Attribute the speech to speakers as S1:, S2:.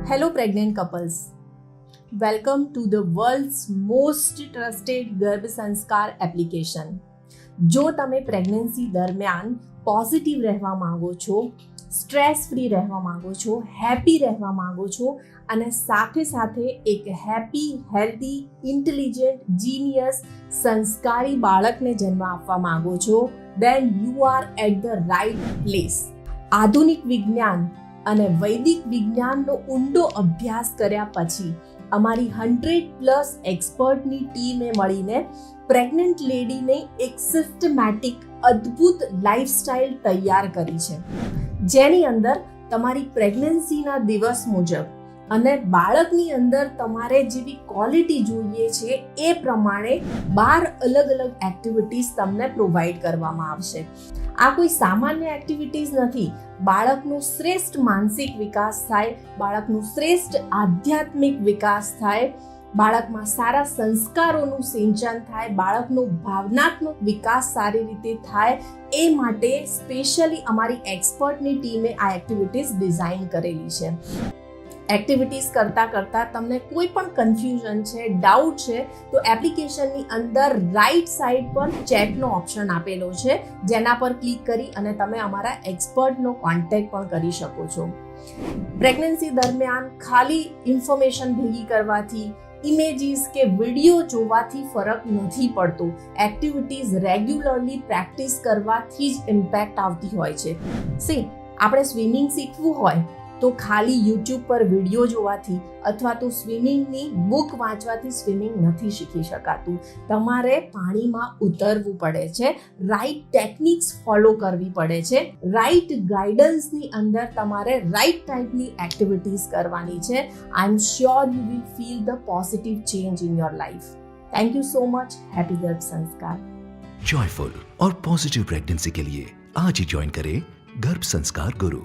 S1: Hello, pregnant couples. Welcome to the world's most trusted ગર્ભ સંસ્કાર application. જો તમે પ્રેગ્નન્સી દરમિયાન પોઝિટિવ રહેવા માંગો છો, સ્ટ્રેસ ફ્રી રહેવા માંગો છો, હેપી રહેવા માંગો છો અને સાથે સાથે એક હેપી, હેલ્ધી, ઇન્ટેલિજન્ટ, જીનિયસ, સંસ્કારી બાળકને જન્મ આપવા માંગો છો, then you are at the right place. આધુનિક વિજ્ઞાન અને વૈદિક વિજ્ઞાનનો ઊંડો અભ્યાસ કર્યા પછી અમારી 100+ એક્સપર્ટની ટીમે મળીને પ્રેગ્નન્ટ લેડીને એક સિસ્ટમેટિક અદ્ભુત લાઈફસ્ટાઈલ તૈયાર કરી છે, જેની અંદર તમારી પ્રેગ્નન્સીના દિવસ મુજબ અને બાળકની અંદર તમારે જેવી ક્વોલિટી જોઈએ છે એ પ્રમાણે 12 અલગ અલગ એક્ટિવિટીઝ તમને પ્રોવાઈડ કરવામાં આવશે. આ કોઈ સામાન્ય એક્ટિવિટીઝ નથી. બાળકનો શ્રેષ્ઠ માનસિક વિકાસ થાય, બાળકનું શ્રેષ્ઠ આધ્યાત્મિક વિકાસ થાય, બાળકમાં સારા સંસ્કારોનું સિંચન થાય, બાળકનો ભાવનાત્મક વિકાસ સારી રીતે થાય, એ માટે સ્પેશિયલી અમારી એક્સપર્ટની ટીમે આ એક્ટિવિટીઝ ડિઝાઇન કરેલી છે. એક્ટિવિટીઝ કરતાં કરતાં તમને કોઈ પણ કન્ફ્યુઝન છે, ડાઉટ છે, તો એપ્લિકેશનની અંદર રાઈટ સાઈડ પર ચેટનો ઓપ્શન આપેલો છે, જેના પર ક્લિક કરી અને તમે અમારા એક્સપર્ટનો કોન્ટેક્ટ પણ કરી શકો છો. પ્રેગ્નન્સી દરમિયાન ખાલી ઇન્ફોર્મેશન ભેગી કરવાથી, ઇમેજીસ કે વિડીયો જોવાથી ફરક નથી પડતો. એક્ટિવિટીઝ રેગ્યુલરલી પ્રેક્ટિસ કરવાથી જ ઇમ્પેક્ટ આવતી હોય છે. આપણે સ્વિમિંગ શીખવું હોય તો ખાલી યુટ્યુબ પર વિડીયો જોવાથી અથવા તો સ્વિમિંગની બુક વાંચવાથી સ્વિમિંગ નથી શીખી શકાતું. તમારે પાણીમાં ઉતરવું પડે છે, રાઈટ ટેકનિક્સ ફોલો કરવી પડે છે, રાઈટ ગાઈડન્સની અંદર તમારે રાઈટ ટાઈપની એક્ટિવિટીઝ કરવાની છે. I am sure you will feel the positive change in your life. Thank you so much. Happy Garbh Sanskar.
S2: Joyful और पॉजिटिव प्रेगनेंसी के लिए आज ही ज्वाइन करें गर्भ संस्कार गुरु.